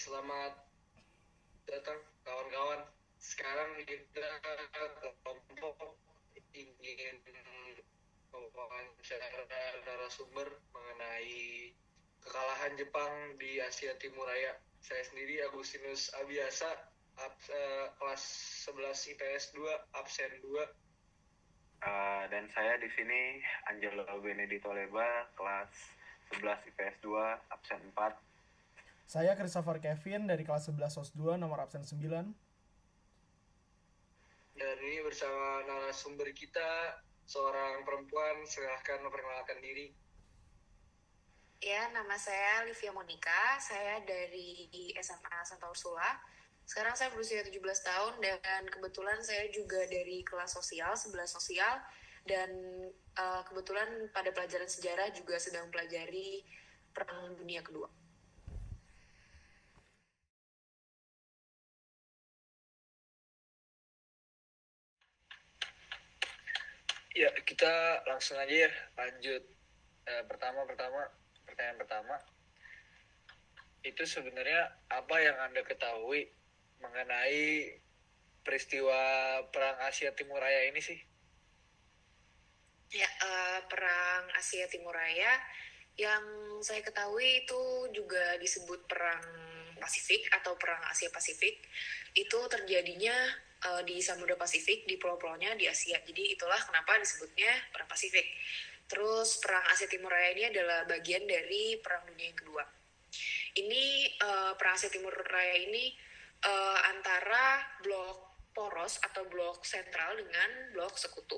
Selamat datang kawan-kawan. Sekarang kita kelompok ingin mewawancara narasumber mengenai kekalahan Jepang di Asia Timur Raya. Saya sendiri Agustinus Abiasa, kelas 11 IPS 2, absen 2. Dan saya di sini Angelo Benedito Leba, kelas 11 IPS 2, absen 4. Saya Christopher Kevin dari kelas 11 SOS 2, nomor absen 9. Dan ini bersama narasumber kita, seorang perempuan. Silahkan memperkenalkan diri. Ya, nama saya Livia Monica. Saya dari SMA Santa Ursula. Sekarang saya berusia 17 tahun dan kebetulan saya juga dari kelas sosial, 11 sosial. Dan kebetulan pada pelajaran sejarah juga sedang pelajari Perang Dunia Kedua. Ya, kita langsung aja ya, lanjut. Pertanyaan pertama, itu sebenarnya apa yang Anda ketahui mengenai peristiwa Perang Asia Timur Raya ini sih? Ya, Perang Asia Timur Raya yang saya ketahui itu juga disebut Perang Pasifik atau Perang Asia Pasifik. Itu terjadinya di Samudra Pasifik, di pulau-pulaunya di Asia. Jadi itulah kenapa disebutnya Perang Pasifik. Terus Perang Asia Timur Raya ini adalah bagian dari Perang Dunia yang kedua. Ini Perang Asia Timur Raya ini antara blok poros atau blok sentral dengan blok sekutu.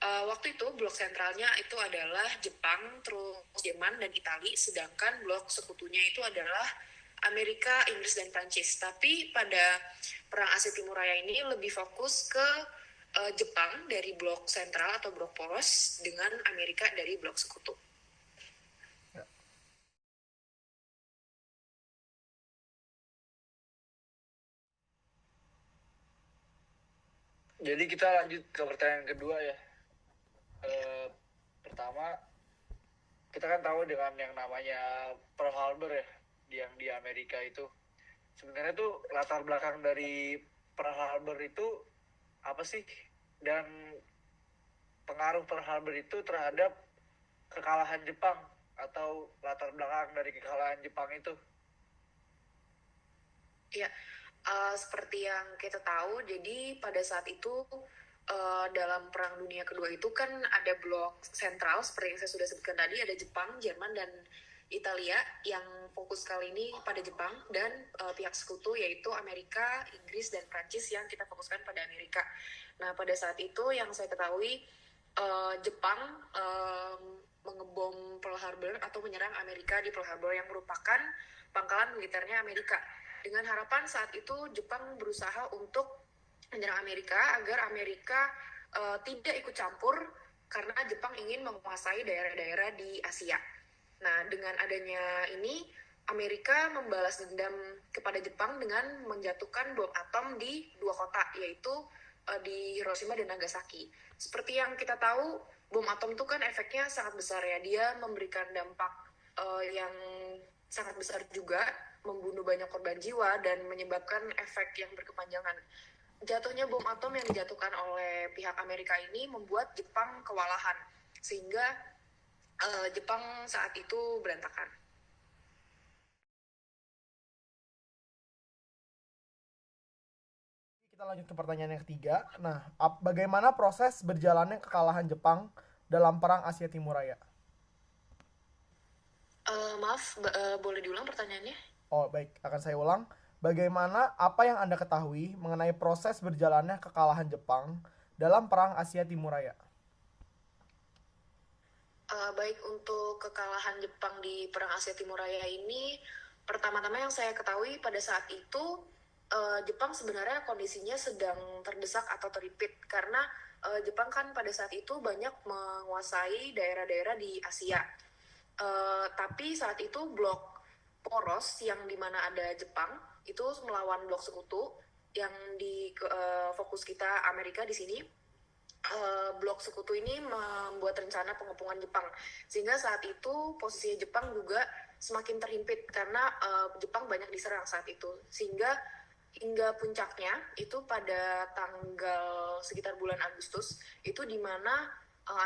Waktu itu blok sentralnya itu adalah Jepang, terus Jerman dan Italia, sedangkan blok sekutunya itu adalah Amerika, Inggris dan Prancis. Tapi pada Perang Asia Timur Raya ini lebih fokus ke Jepang dari blok sentral atau blok poros dengan Amerika dari blok sekutu. Jadi kita lanjut ke pertanyaan kedua ya. Pertama, kita kan tahu dengan yang namanya Pearl Harbor ya, yang di Amerika itu. Sebenarnya tuh latar belakang dari Pearl Harbor itu apa sih? Dan pengaruh Pearl Harbor itu terhadap kekalahan Jepang atau latar belakang dari kekalahan Jepang itu? Ya, seperti yang kita tahu, jadi pada saat itu dalam Perang Dunia Kedua itu kan ada blok sentral, seperti yang saya sudah sebutkan tadi, ada Jepang, Jerman, dan Italia yang fokus kali ini pada Jepang, dan pihak sekutu yaitu Amerika, Inggris, dan Prancis yang kita fokuskan pada Amerika. Nah, pada saat itu yang saya ketahui, Jepang mengebom Pearl Harbor atau menyerang Amerika di Pearl Harbor yang merupakan pangkalan militernya Amerika. Dengan harapan saat itu Jepang berusaha untuk menyerang Amerika agar Amerika tidak ikut campur karena Jepang ingin menguasai daerah-daerah di Asia. Nah, dengan adanya ini Amerika membalas dendam kepada Jepang dengan menjatuhkan bom atom di dua kota, yaitu di Hiroshima dan Nagasaki. Seperti yang kita tahu, bom atom itu kan efeknya sangat besar ya. Dia memberikan dampak yang sangat besar juga, membunuh banyak korban jiwa dan menyebabkan efek yang berkepanjangan. Jatuhnya bom atom yang dijatuhkan oleh pihak Amerika ini membuat Jepang kewalahan, sehingga Jepang saat itu berantakan. Kita lanjut ke pertanyaan yang ketiga. Nah, bagaimana proses berjalannya kekalahan Jepang dalam Perang Asia Timur Raya? Maaf, boleh diulang pertanyaannya? Oh, baik. Akan saya ulang. Bagaimana apa yang Anda ketahui mengenai proses berjalannya kekalahan Jepang dalam Perang Asia Timur Raya? Baik, untuk kekalahan Jepang di Perang Asia Timur Raya ini, pertama-tama yang saya ketahui pada saat itu, Jepang sebenarnya kondisinya sedang terdesak atau terhimpit karena Jepang kan pada saat itu banyak menguasai daerah-daerah di Asia. Tapi saat itu blok poros yang dimana ada Jepang itu melawan blok sekutu yang di fokus kita Amerika di sini. blok sekutu ini membuat rencana pengepungan Jepang, sehingga saat itu posisi Jepang juga semakin terhimpit karena Jepang banyak diserang saat itu, sehingga hingga puncaknya itu pada tanggal sekitar bulan Agustus itu di mana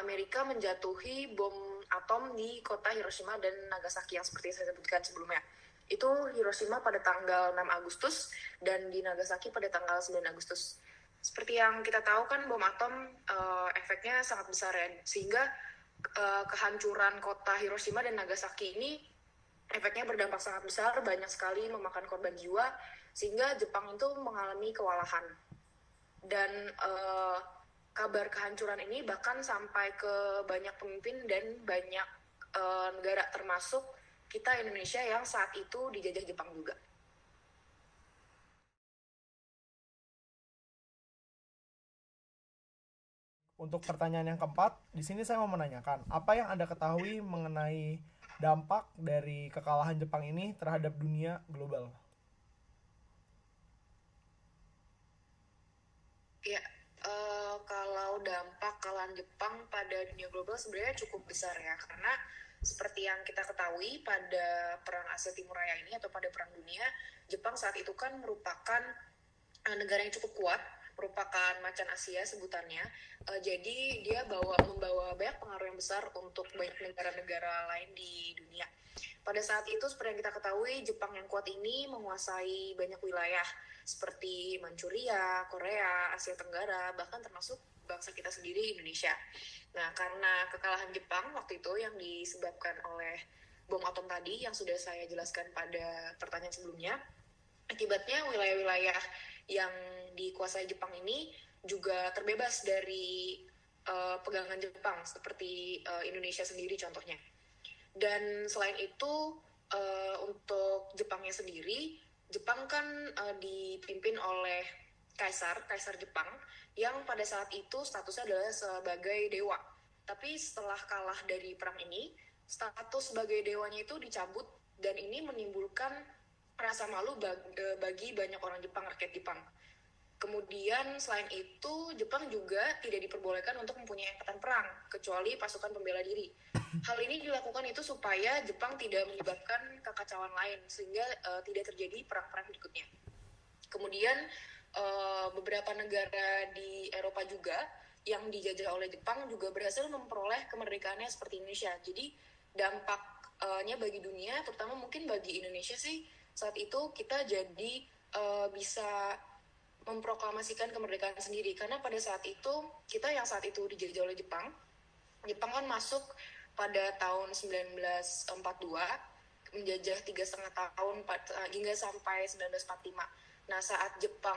Amerika menjatuhi bom atom di kota Hiroshima dan Nagasaki yang seperti saya sebutkan sebelumnya. Itu Hiroshima pada tanggal 6 Agustus dan di Nagasaki pada tanggal 9 Agustus. Seperti yang kita tahu kan bom atom efeknya sangat besar ya, sehingga kehancuran kota Hiroshima dan Nagasaki ini efeknya berdampak sangat besar, banyak sekali memakan korban jiwa, sehingga Jepang itu mengalami kewalahan. Dan kabar kehancuran ini bahkan sampai ke banyak pemimpin dan banyak negara, termasuk kita Indonesia yang saat itu dijajah Jepang juga. Untuk pertanyaan yang keempat, di sini saya mau menanyakan, apa yang Anda ketahui mengenai dampak dari kekalahan Jepang ini terhadap dunia global? Ya, kalau dampak kekalahan Jepang pada dunia global sebenarnya cukup besar ya, karena seperti yang kita ketahui pada Perang Asia Timur Raya ini atau pada Perang Dunia, Jepang saat itu kan merupakan negara yang cukup kuat, merupakan macan Asia sebutannya. Jadi dia membawa banyak pengaruh yang besar untuk banyak negara-negara lain di dunia. Pada saat itu seperti yang kita ketahui, Jepang yang kuat ini menguasai banyak wilayah seperti Manchuria, Korea, Asia Tenggara, bahkan termasuk bangsa kita sendiri, Indonesia. Nah, karena kekalahan Jepang waktu itu yang disebabkan oleh bom atom tadi yang sudah saya jelaskan pada pertanyaan sebelumnya, akibatnya wilayah-wilayah yang dikuasai Jepang ini juga terbebas dari pegangan Jepang, seperti Indonesia sendiri contohnya. Dan selain itu, untuk Jepangnya sendiri, Jepang kan dipimpin oleh Kaisar Jepang yang pada saat itu statusnya adalah sebagai dewa. Tapi setelah kalah dari perang ini, status sebagai dewanya itu dicabut, dan ini menimbulkan rasa malu bagi banyak orang Jepang, rakyat Jepang. Kemudian selain itu, Jepang juga tidak diperbolehkan untuk mempunyai angkatan perang, kecuali pasukan pembela diri. Hal ini dilakukan itu supaya Jepang tidak menyebabkan kekacauan lain, sehingga tidak terjadi perang-perang berikutnya. Kemudian beberapa negara di Eropa juga yang dijajah oleh Jepang juga berhasil memperoleh kemerdekaannya seperti Indonesia. Jadi dampaknya bagi dunia, terutama mungkin bagi Indonesia sih, saat itu kita jadi bisa memproklamasikan kemerdekaan sendiri, karena pada saat itu kita yang saat itu dijajah oleh Jepang kan masuk pada tahun 1942, menjajah 3,5 tahun hingga sampai 1945. Nah, saat Jepang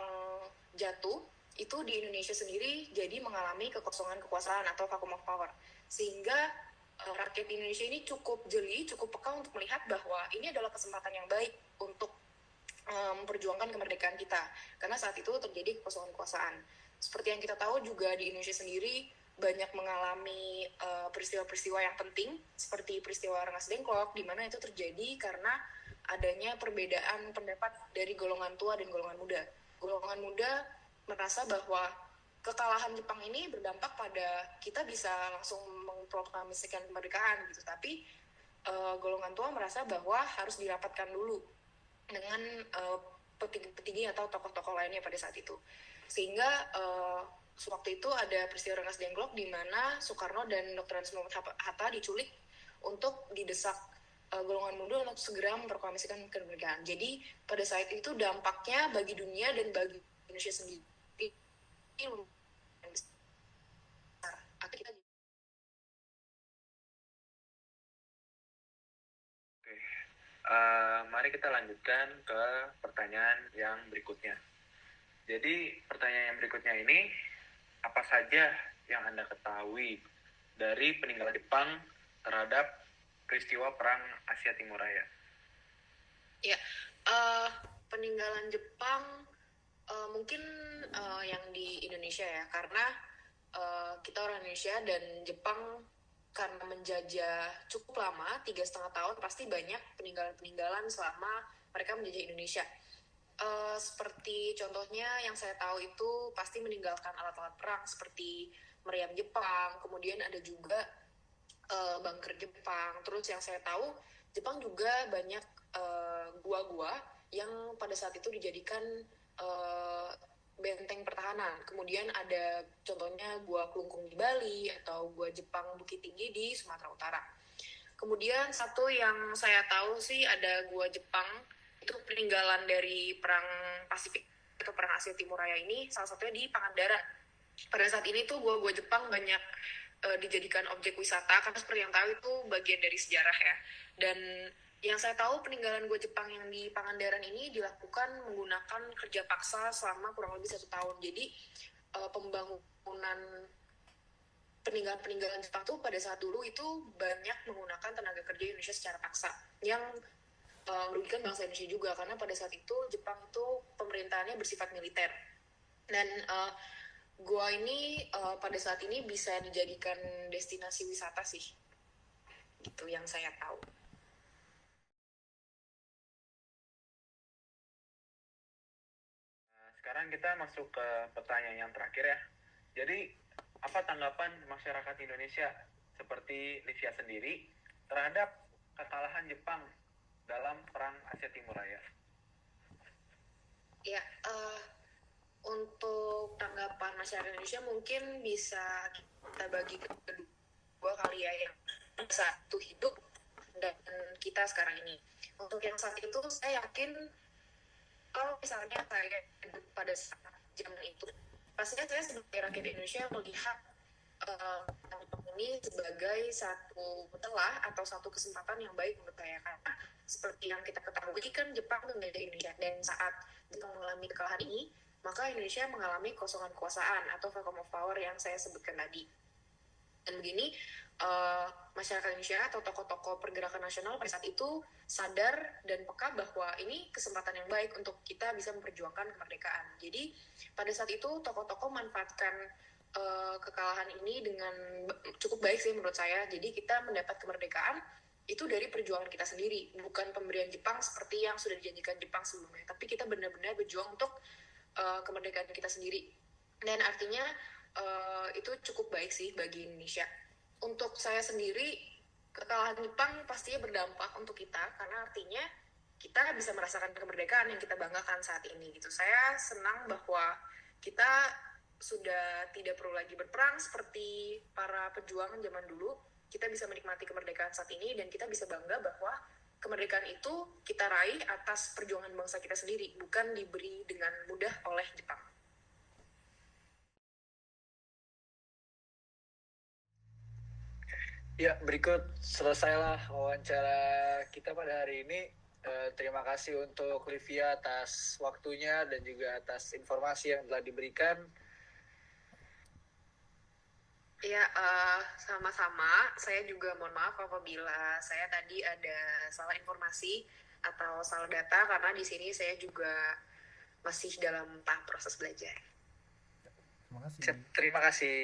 jatuh, itu di Indonesia sendiri jadi mengalami kekosongan kekuasaan atau vacuum of power, sehingga rakyat Indonesia ini cukup jeli, cukup peka untuk melihat bahwa ini adalah kesempatan yang baik untuk memperjuangkan kemerdekaan kita, karena saat itu terjadi kekosongan kekuasaan. Seperti yang kita tahu juga di Indonesia sendiri banyak mengalami peristiwa-peristiwa yang penting, seperti peristiwa Rengas Dengklok, di mana itu terjadi karena adanya perbedaan pendapat dari golongan tua dan golongan muda. Golongan muda merasa bahwa kekalahan Jepang ini berdampak pada kita bisa langsung memproklamasikan kemerdekaan gitu, tapi golongan tua merasa bahwa harus dirapatkan dulu dengan petinggi atau tokoh-tokoh lainnya pada saat itu, sehingga waktu itu ada peristiwa Rengas Dengklok di mana Soekarno dan Dr. Ansusi Hatta diculik untuk didesak golongan muda untuk segera memproklamasikan kemerdekaan. Jadi pada saat itu dampaknya bagi dunia dan bagi Indonesia sendiri lumayan besar. Mari kita lanjutkan ke pertanyaan yang berikutnya. Jadi pertanyaan yang berikutnya ini, apa saja yang Anda ketahui dari peninggalan Jepang terhadap peristiwa Perang Asia Timur Raya? Ya, peninggalan Jepang mungkin yang di Indonesia ya, karena kita orang Indonesia dan Jepang karena menjajah cukup lama, 3,5 tahun, pasti banyak peninggalan-peninggalan selama mereka menjajah Indonesia. Seperti contohnya yang saya tahu itu pasti meninggalkan alat-alat perang seperti meriam Jepang, kemudian ada juga bunker Jepang. Terus yang saya tahu, Jepang juga banyak gua-gua yang pada saat itu dijadikan benteng pertahanan. Kemudian ada contohnya gua Klungkung di Bali atau gua Jepang Bukit Tinggi di Sumatera Utara. Kemudian satu yang saya tahu sih ada gua Jepang, itu peninggalan dari perang Pasifik atau perang Asia Timur Raya ini, salah satunya di Pangandaran. Pada saat ini tuh gua Jepang banyak dijadikan objek wisata, karena seperti yang tahu itu bagian dari sejarah ya. Dan yang saya tahu peninggalan gua Jepang yang di Pangandaran ini dilakukan menggunakan kerja paksa selama kurang lebih 1 tahun. Jadi pembangunan peninggalan Jepang tuh pada saat dulu itu banyak menggunakan tenaga kerja Indonesia secara paksa, yang merugikan bangsa Indonesia juga, karena pada saat itu Jepang itu pemerintahannya bersifat militer. Dan gua ini pada saat ini bisa dijadikan destinasi wisata sih, gitu yang saya tahu. Sekarang kita masuk ke pertanyaan yang terakhir ya. Jadi, apa tanggapan masyarakat Indonesia seperti Livia sendiri terhadap kekalahan Jepang dalam Perang Asia Timur Raya? Ya, untuk tanggapan masyarakat Indonesia mungkin bisa kita bagi ke dua kali ya, yang satu hidup dan kita sekarang ini. Untuk yang saat itu saya yakin kalau misalnya saya hidup pada saat zaman itu, pastinya saya sebagai rakyat Indonesia melihat ini sebagai satu telah atau satu kesempatan yang baik menurut saya, karena seperti yang kita ketahui kan Jepang menjajah Indonesia, dan saat Jepang mengalami kekalahan ini, maka Indonesia mengalami kosongan kekuasaan atau vacuum of power yang saya sebutkan tadi. Dan begini, masyarakat Indonesia atau tokoh-tokoh pergerakan nasional pada saat itu sadar dan peka bahwa ini kesempatan yang baik untuk kita bisa memperjuangkan kemerdekaan. Jadi pada saat itu tokoh-tokoh manfaatkan kekalahan ini dengan cukup baik sih menurut saya. Jadi kita mendapat kemerdekaan itu dari perjuangan kita sendiri, bukan pemberian Jepang seperti yang sudah dijanjikan Jepang sebelumnya, tapi kita benar-benar berjuang untuk kemerdekaan kita sendiri. Dan artinya itu cukup baik sih bagi Indonesia. Untuk saya sendiri, kekalahan Jepang pastinya berdampak untuk kita, karena artinya kita bisa merasakan kemerdekaan yang kita banggakan saat ini gitu. Saya senang bahwa kita sudah tidak perlu lagi berperang seperti para pejuang zaman dulu. Kita bisa menikmati kemerdekaan saat ini, dan kita bisa bangga bahwa kemerdekaan itu kita raih atas perjuangan bangsa kita sendiri, bukan diberi dengan mudah oleh Jepang. Ya, berikut selesailah wawancara kita pada hari ini. Terima kasih untuk Livia atas waktunya dan juga atas informasi yang telah diberikan. Ya, sama-sama. Saya juga mohon maaf apabila saya tadi ada salah informasi atau salah data, karena di sini saya juga masih dalam tahap proses belajar. Terima kasih. Terima kasih.